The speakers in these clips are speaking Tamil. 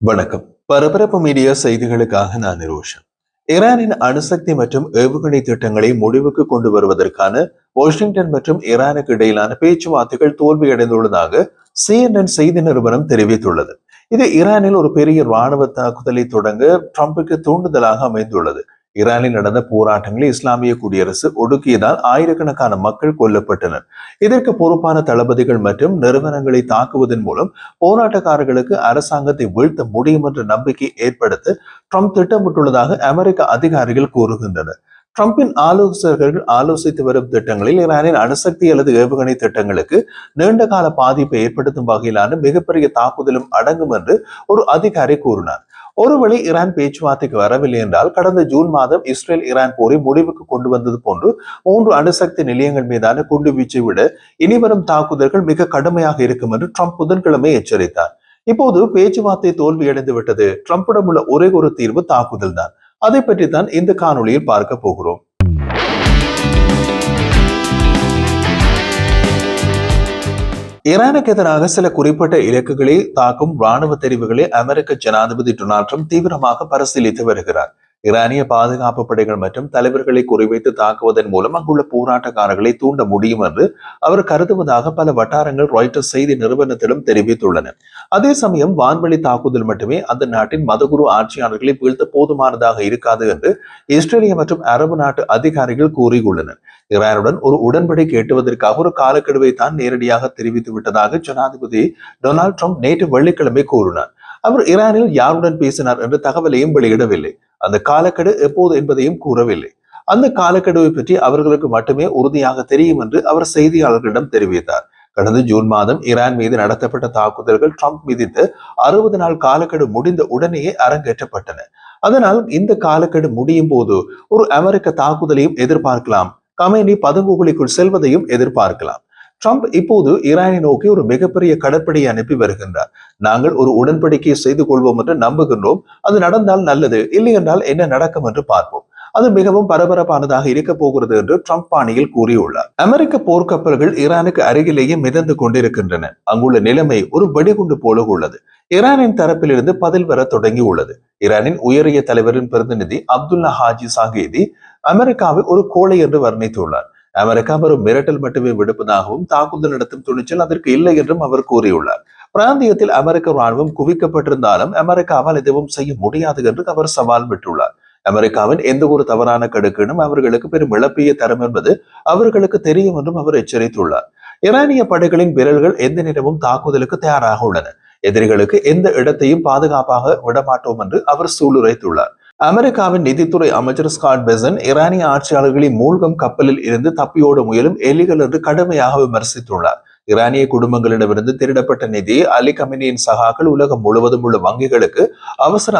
வணக்கம். பரபரப்பு மீடியா செய்திகளுக்காக நான் நிரோஷன். ஈரானின் அணுசக்தி மற்றும் ஏவுகணை திட்டங்களை முடிவுக்கு கொண்டு வருவதற்கான வாஷிங்டன் மற்றும் ஈரானுக்கு இடையிலான பேச்சுவார்த்தைகள் தோல்வியடைந்துள்ளதாக CNN செய்தி நிறுவனம் தெரிவித்துள்ளது. இது ஈரானில் ஒரு பெரிய இராணுவ தாக்குதலை தொடங்க ட்ரம்புக்கு தூண்டுதலாக அமைந்துள்ளது. ஈரானில் நடந்த போராட்டங்களை இஸ்லாமிய குடியரசு ஒடுக்கியதால் ஆயிரக்கணக்கான மக்கள் கொல்லப்பட்டனர். இதற்கு பொறுப்பான தளபதிகள் மற்றும் நிறுவனங்களை தாக்குவதன் மூலம் போராட்டக்காரர்களுக்கு அரசாங்கத்தை வீழ்த்த முடியும் என்ற நம்பிக்கை ஏற்படுத்த ட்ரம்ப் திட்டமிட்டுள்ளதாக அமெரிக்க அதிகாரிகள் கூறுகின்றனர். ட்ரம்பின் ஆலோசகர்கள் ஆலோசித்து வரும் திட்டங்களில் ஈரானின் அணுசக்தி அல்லது ஏவுகணை திட்டங்களுக்கு நீண்டகால பாதிப்பை ஏற்படுத்தும் வகையிலான மிகப்பெரிய தாக்குதலும் அடங்கும் என்று ஒரு அதிகாரி கூறினார். ஒருவேளை ஈரான் பேச்சுவார்த்தைக்கு வரவில்லை என்றால் கடந்த ஜூன் மாதம் இஸ்ரேல் ஈரான் போரை முடிவுக்கு கொண்டு வந்தது போன்று 3 அணுசக்தி நிலையங்கள் மீதான குண்டுவீச்சை விட இனிவரும் தாக்குதல்கள் மிக கடுமையாக இருக்கும் என்று ட்ரம்ப் புதன்கிழமை எச்சரித்தார். இப்போது பேச்சுவார்த்தை தோல்வியடைந்து விட்டது. ட்ரம்பிடம் உள்ள ஒரே ஒரு தீர்வு தாக்குதல் தான். அதை பற்றி தான் இந்த காணொளியில் பார்க்க போகிறோம். ஈரானுக்கு எதிராக சில குறிப்பிட்ட இலக்குகளை தாக்கும் ராணுவ தெரிவுகளை அமெரிக்க ஜனாதிபதி டொனால்ட் ட்ரம்ப் தீவிரமாக பரிசீலித்து வருகிறார். ஈரானிய பாதுகாப்பு படைகள் மற்றும் தலைவர்களை குறிவைத்து தாக்குவதன் மூலம் அங்குள்ள போராட்டக்காரர்களை தூண்ட முடியும் என்று அவர் கருதுவதாக பல வட்டாரங்கள் ராய்ட்டர்ஸ் செய்தி நிறுவனத்திடம் தெரிவித்துள்ளன. அதே சமயம் வான்வெளி தாக்குதல் மட்டுமே அந்த நாட்டின் மதகுரு ஆட்சியாளர்களை வீழ்த்த போதுமானதாக இருக்காது என்று இஸ்ரேலிய மற்றும் அரபு நாட்டு அதிகாரிகள் கூறியுள்ளனர். ஈரானுடன் ஒரு உடன்படிக்கை எட்டுவதற்காக ஒரு காலக்கெடுவை தான் நேரடியாக தெரிவித்து விட்டதாக ஜனாதிபதி டொனால்ட் ட்ரம்ப் நேற்று வெள்ளிக்கிழமை கூறினார். அவர் ஈரானில் யாருடன் பேசினார் என்ற தகவலையும் வெளியிடவில்லை. அந்த காலக்கெடு எப்போது என்பதையும் கூறவில்லை. அந்த காலக்கெடுவை பற்றி அவர்களுக்கு மட்டுமே உறுதியாக தெரியும் என்று அவர் செய்தியாளர்களிடம் தெரிவித்தார். கடந்த ஜூன் மாதம் ஈரான் மீது நடத்தப்பட்ட தாக்குதல்கள் ட்ரம்ப் விதித்த 60 நாள் காலக்கெடு முடிந்த உடனேயே அரங்கேற்றப்பட்டன. அதனால் இந்த காலக்கெடு முடியும் போது ஒரு அமெரிக்க தாக்குதலையும் எதிர்பார்க்கலாம். கமேனி பதுங்குகுழிக்குள் செல்வதையும் எதிர்பார்க்கலாம். ட்ரம்ப் இப்போது ஈரானை நோக்கி ஒரு மிகப்பெரிய கடற்படையை அனுப்பி வருகின்றார். நாங்கள் ஒரு உடன்படிக்கையை செய்து கொள்வோம் என்று நம்புகின்றோம். அது நடந்தால் நல்லது, இல்லை என்றால் என்ன நடக்கும் என்று பார்ப்போம். அது மிகவும் பரபரப்பானதாக இருக்க போகிறது என்று ட்ரம்ப் பாணியில் கூறியுள்ளார். அமெரிக்க போர்க்கப்பல்கள் ஈரானுக்கு அருகிலேயே மிதந்து கொண்டிருக்கின்றன. அங்குள்ள நிலைமை ஒரு வெடிகுண்டு போல உள்ளது. ஈரானின் தரப்பிலிருந்து பதில் வர தொடங்கி உள்ளது. ஈரானின் உயரிய தலைவரின் பிரதிநிதி அப்துல்லா ஹாஜி சாகேதி அமெரிக்காவை ஒரு கோழை என்று வர்ணித்துள்ளார். அமெரிக்கா வெறும் மிரட்டல் மட்டுமே விடுப்பதாகவும் தாக்குதல் நடத்தும் துணிச்சல் அதற்கு இல்லை என்றும் அவர் கூறியுள்ளார். பிராந்தியத்தில் அமெரிக்க ராணுவம் குவிக்கப்பட்டிருந்தாலும் அமெரிக்காவால் எதுவும் செய்ய முடியாது என்று அவர் சவால் விட்டுள்ளார். அமெரிக்காவின் எந்த ஒரு தவறான கடுக்கினும் அவர்களுக்கு பெரும் இழப்பையை தரும் என்பது அவர்களுக்கு தெரியும் என்றும் அவர் எச்சரித்துள்ளார். ஈரானிய படைகளின் விரல்கள் எந்த நேரமும் தாக்குதலுக்கு தயாராக உள்ளன. எதிரிகளுக்கு எந்த இடத்தையும் பாதுகாப்பாக விடமாட்டோம் என்று அவர் சூளுரைத்துள்ளார். அமெரிக்காவின் நிதித்துறை அமைச்சர் ஸ்காட் பெசன் ஈரானிய ஆட்சியாளர்களின் மூழ்கும் கப்பலில் இருந்து தப்பியோட முயலும் எலிகள் என்று கடுமையாக விமர்சித்துள்ளார். ஈரானிய குடும்பங்களிடமிருந்து திருடப்பட்ட நிதியை அலி கமினியின் சகாக்கள் உலகம் முழுவதும் உள்ள வங்கிகளுக்கு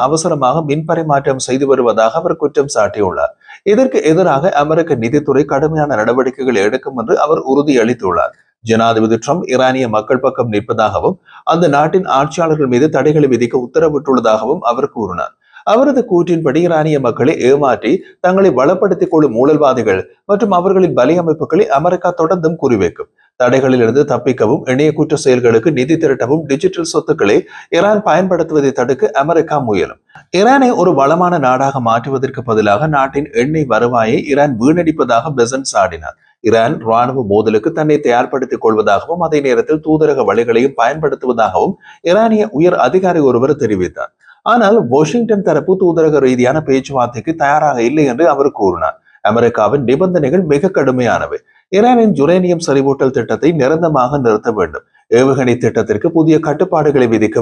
அவசரமாக மின் பரிமாற்றம் செய்து வருவதாக அவர் குற்றம் சாட்டியுள்ளார். இதற்கு எதிராக அமெரிக்க நிதித்துறை கடுமையான நடவடிக்கைகள் எடுக்கும் என்று அவர் உறுதியளித்துள்ளார். ஜனாதிபதி ட்ரம்ப் ஈரானிய மக்கள் பக்கம் நிற்பதாகவும் அந்த நாட்டின் ஆட்சியாளர்கள் மீது தடைகளை விதிக்க உத்தரவிட்டுள்ளதாகவும் அவர் கூறினார். அவரது கூற்றின்படி ஈரானிய மக்களை ஏமாற்றி தங்களை வளப்படுத்திக் கொள்ளும் ஊழல்வாதிகள் மற்றும் அவர்களின் பலி அமைப்புகளை அமெரிக்கா தொடர்ந்தும் குறிவைக்கும். தடைகளிலிருந்து தப்பிக்கவும் இணைய குற்ற செயல்களுக்கு நிதி திரட்டவும் டிஜிட்டல் சொத்துக்களை ஈரான் பயன்படுத்துவதை தடுக்க அமெரிக்கா முயலும். ஈரானை ஒரு வளமான நாடாக மாற்றுவதற்கு பதிலாக நாட்டின் எண்ணெய் வருவாயை ஈரான் வீணடிப்பதாக பெசன் சாடினார். ஈரான் ராணுவ மோதலுக்கு தன்னை தயார்படுத்திக் கொள்வதாகவும் அதே நேரத்தில் தூதரக வழிகளையும் பயன்படுத்துவதாகவும் ஈரானிய உயர் அதிகாரி ஒருவர் தெரிவித்தார். ஆனால் வாஷிங்டன் தரப்பு தூதரக ரீதியான பேச்சுவார்த்தைக்கு தயாராக இல்லை என்று அவர் கூறினார். அமெரிக்காவின் நிபந்தனைகள் மிக கடுமையானவை. ஈரானின் யுரேனியம் செறிவூட்டல் திட்டத்தை நிரந்தரமாக நிறுத்த வேண்டும். ஏவுகணை திட்டத்திற்கு புதிய கட்டுப்பாடுகளை விதிக்க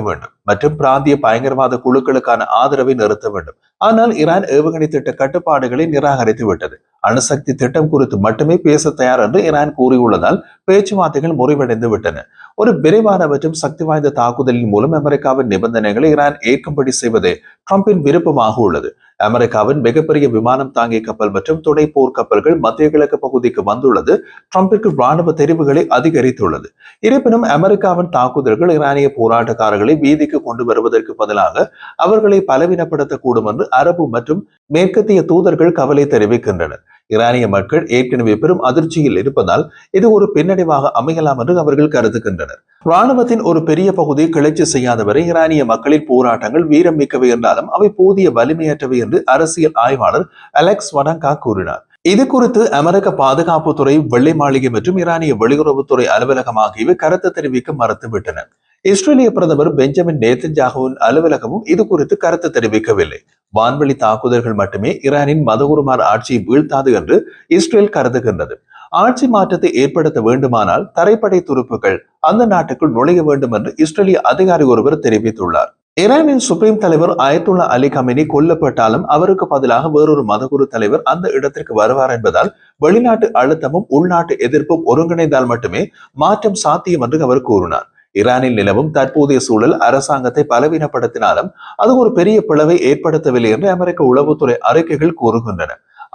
வேண்டும் மற்றும் பிராந்திய பயங்கரவாத குழுக்களுக்கான ஆதரவை நிறுத்த வேண்டும். ஆனால் ஈரான் ஏவுகணை திட்ட கட்டுப்பாடுகளை நிராகரித்து விட்டது. அணுசக்தி திட்டம் குறித்து மட்டுமே பேச தயார் என்று ஈரான் கூறியுள்ளதால் பேச்சுவார்த்தைகள் முறிவடைந்து விட்டன. ஒரு விரைவான மற்றும் சக்தி வாய்ந்த தாக்குதலின் மூலம் அமெரிக்காவின் நிபந்தனைகளை ஈரான் ஏற்கும்படி செய்வதே ட்ரம்பின் விருப்பமாக உள்ளது. அமெரிக்காவின் மிகப்பெரிய விமானம் தாங்கிய கப்பல் மற்றும் துணை போர் கப்பல்கள் மத்திய கிழக்கு பகுதிக்கு வந்துள்ளது ட்ரம்பிற்கு ராணுவ தெரிவுகளை அதிகரித்துள்ளது. இருப்பினும் அமெரிக்காவின் தாக்குதல்கள் ஈரானிய போராட்டக்காரர்களை வீதிக்கு கொண்டு வருவதற்கு பதிலாக அவர்களை பலவீனப்படுத்தக்கூடும் என்று அரபு மற்றும் மேற்கத்திய தூதர்கள் கவலை தெரிவிக்கின்றனர். ஈரானிய மக்கள் ஏற்கனவே பெரும் அதிர்ச்சியில் இருப்பதால் இது ஒரு பின்னடைவாக அமையலாம் என்று அவர்கள் கருதுகின்றனர். ராணுவத்தின் ஒரு பெரிய பகுதி கிளர்ச்சி செய்யாதவரை ஈரானிய மக்களின் போராட்டங்கள் வீரம் மிக்கவை என்றாலும் அவை போதிய வலிமையற்றவை என்று அரசியல் ஆய்வாளர் அலெக்ஸ் வடங்கா கூறினார். இது குறித்து அமெரிக்க பாதுகாப்புத்துறை, வெள்ளை மாளிகை மற்றும் ஈரானிய வெளியுறவுத்துறை அலுவலகம் ஆகியவை கருத்து தெரிவிக்க மறுத்துவிட்டன. இஸ்ரேலிய பிரதமர் பெஞ்சமின் நேத்தன்யாகுவின் அலுவலகமும் இது குறித்து கருத்து தெரிவிக்கவில்லை. வான்வெளி தாக்குதல்கள் மட்டுமே ஈரானின் மதகுருமார் ஆட்சியை வீழ்த்தாது என்று இஸ்ரேல் கருதுகின்றது. ஆட்சி மாற்றத்தை ஏற்படுத்த வேண்டுமானால் தரைப்படை துருப்புகள் அந்த நாட்டுக்குள் நுழைய வேண்டும் என்று இஸ்ரேலிய அதிகாரி ஒருவர் தெரிவித்துள்ளார். ஈரானின் சுப்ரீம் தலைவர் அயத்துல்லா அலி கமேனி கொல்லப்பட்டாலும் அவருக்கு பதிலாக வேறொரு மதகுரு தலைவர் அந்த இடத்திற்கு வருவார் என்பதால் வெளிநாட்டு அழுத்தமும் உள்நாட்டு எதிர்ப்பும் ஒருங்கிணைந்தால் மட்டுமே மாற்றம் சாத்தியம் என்று அவர் கூறினார். ஈரானில் நிலவும் தற்போதைய சூழல் அரசாங்கத்தை பலவீனப்படுத்தினாலும் அது ஒரு பெரிய பிளவை ஏற்படுத்தவில்லை என்று அமெரிக்க உளவுத்துறை அறிக்கைகள் கூறுகின்றன.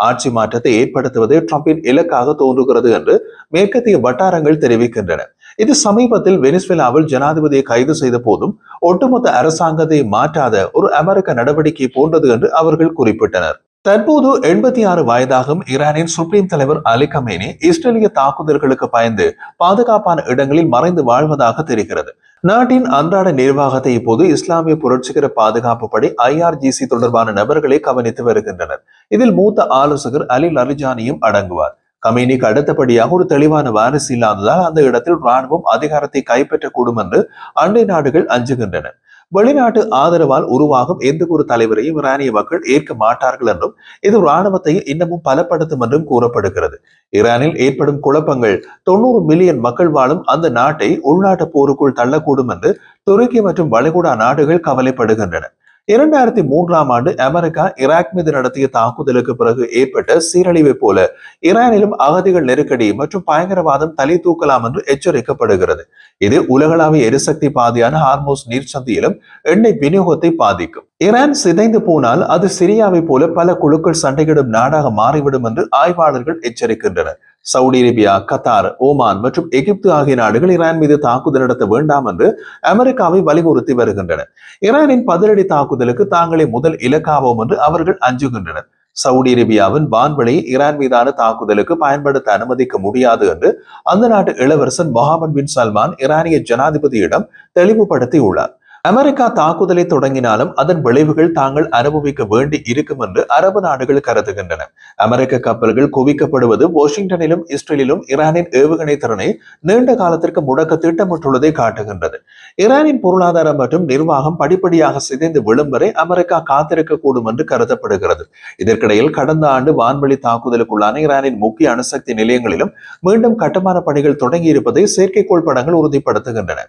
ஆட்சி மாற்றத்தை ஏற்படுத்துவதே ட்ரம்பின் இலக்காக தோன்றுகிறது என்று மேற்கத்திய வட்டாரங்கள் தெரிவிக்கின்றன. இது சமீபத்தில் வெனிசுவேலாவில் ஜனாதிபதியை கைது செய்த போதும் ஒட்டுமொத்த அரசாங்கத்தை மாற்றாத ஒரு அமெரிக்க நடவடிக்கை போன்றது என்று அவர்கள் குறிப்பிட்டனர். தற்போது 86 வயதாகும் ஈரானின் சுப்ரீம் தலைவர் அலி கமேனி இஸ்ரேலிய தாக்குதல்களுக்கு பயந்து பாதுகாப்பான இடங்களில் மறைந்து வாழ்வதாக தெரிகிறது. நாட்டின் அன்றாட நிர்வாகத்தை இப்போது இஸ்லாமிய புரட்சிகர பாதுகாப்பு படை IRGC தொடர்பான நபர்களை கவனித்து வருகின்றனர். இதில் மூத்த ஆலோசகர் அலி லரிஜானியும் அடங்குவார். கமேனிக்கு அடுத்தபடியாக ஒரு தெளிவான வாரிசு இல்லாததால் அந்த இடத்தில் ராணுவம் அதிகாரத்தை கைப்பற்றக்கூடும் என்று அண்டை நாடுகள் அஞ்சுகின்றன. வெளிநாட்டு ஆதரவால் உருவாகும் எந்த ஒரு தலைவரையும் ஈரானிய மக்கள் ஏற்க மாட்டார்கள் என்றும் இது ராணுவத்தை இன்னமும் பலப்படுத்தும் என்றும் கூறப்படுகிறது. ஈரானில் ஏற்படும் குழப்பங்கள் 90 மில்லியன் மக்கள் வாழும் அந்த நாட்டை உள்நாட்டு போருக்குள் தள்ளக்கூடும் என்று துருக்கி மற்றும் வளைகுடா நாடுகள் கவலைப்படுகின்றன. 2003ஆம் ஆண்டு அமெரிக்கா ஈராக் மீது நடத்திய தாக்குதலுக்கு பிறகு ஏற்பட்ட சீரழிவை போல ஈரானிலும் அகதிகள் நெருக்கடி மற்றும் பயங்கரவாதம் தலை தூக்கலாம் என்று எச்சரிக்கப்படுகிறது. இது உலகளாவிய எரிசக்தி பாதையான ஹார்மோஸ் நீர்ச்சந்தியிலும் எண்ணெய் விநியோகத்தை பாதிக்கும். ஈரான் சிதைந்து போனால் அது சிரியாவை போல பல குழுக்கள் சண்டையிடும் நாடாக மாறிவிடும் என்று ஆய்வாளர்கள் எச்சரிக்கின்றனர். சவுதி அரேபியா, கத்தார், ஓமான் மற்றும் எகிப்து ஆகிய நாடுகள் ஈரான் மீது தாக்குதல் நடத்த வேண்டாம் என்று அமெரிக்காவை வலியுறுத்தி வருகின்றனர். ஈரானின் பதிலடி தாக்குதலுக்கு தாங்களே முதல் இலக்காவோம் என்று அவர்கள் அஞ்சுகின்றனர். சவுதி அரேபியாவின் வான்வெளியை ஈரான் மீதான தாக்குதலுக்கு பயன்படுத்த அனுமதிக்க முடியாது என்று அந்த நாட்டு இளவரசன் முகமது பின் சல்மான் ஈரானிய ஜனாதிபதியிடம் தெளிவுபடுத்தியுள்ளார். அமெரிக்கா தாக்குதலை தொடங்கினாலும் அதன் விளைவுகள் தாங்கள் அனுபவிக்க வேண்டி இருக்கும் என்று அரபு நாடுகள் கருதுகின்றன. அமெரிக்க கப்பல்கள் குவிக்கப்படுவது வாஷிங்டனிலும் இஸ்ரேலிலும் ஈரானின் ஏவுகணை திறனை நீண்ட காலத்திற்கு முடக்க திட்டமிட்டுள்ளதை காட்டுகின்றது. ஈரானின் பொருளாதாரம் மற்றும் நிர்வாகம் படிப்படியாக சிதைந்து விழும் வரை அமெரிக்கா காத்திருக்கக்கூடும் என்று கருதப்படுகிறது. இதற்கிடையில் கடந்த ஆண்டு வான்வெளி தாக்குதலுக்குள்ளான ஈரானின் முக்கிய அணுசக்தி நிலையங்களிலும் மீண்டும் கட்டுமான பணிகள் தொடங்கி இருப்பதை செயற்கைக்கோள் படங்கள் உறுதிப்படுத்துகின்றன.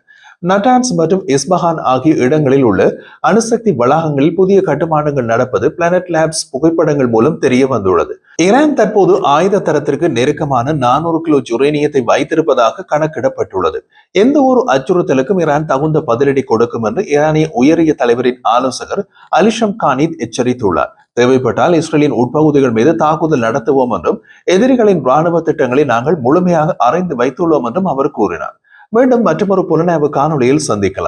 நட்டான்ஸ் மற்றும் இஸ்பஹான் ஆகிய இடங்களில் உள்ள அணுசக்தி வளாகங்களில் புதிய கட்டுமானங்கள் நடப்பது பிளானட் லேப்ஸ் புகைப்படங்கள் மூலம் தெரிய வந்துள்ளது. ஈரான் தற்போது ஆயுத தரத்திற்கு நெருக்கமான 400 கிலோ யுரேனியத்தை வைத்திருப்பதாக கணக்கிடப்பட்டுள்ளது. எந்த ஒரு அச்சுறுத்தலுக்கும் ஈரான் தகுந்த பதிலடி கொடுக்கும் என்று ஈரானிய உயரிய தலைவரின் ஆலோசகர் அலிஷம் கானித் எச்சரித்துள்ளார். தேவைப்பட்டால் இஸ்ரேலின் உட்பகுதிகள் மீது தாக்குதல் நடத்துவோம் என்றும் எதிரிகளின் ராணுவ திட்டங்களை நாங்கள் முழுமையாக அறிந்து வைத்துள்ளோம் என்றும் அவர் கூறினார். மீண்டும் மற்றொரு புலனாய்வு காணொளியில் சந்திக்கலாம்.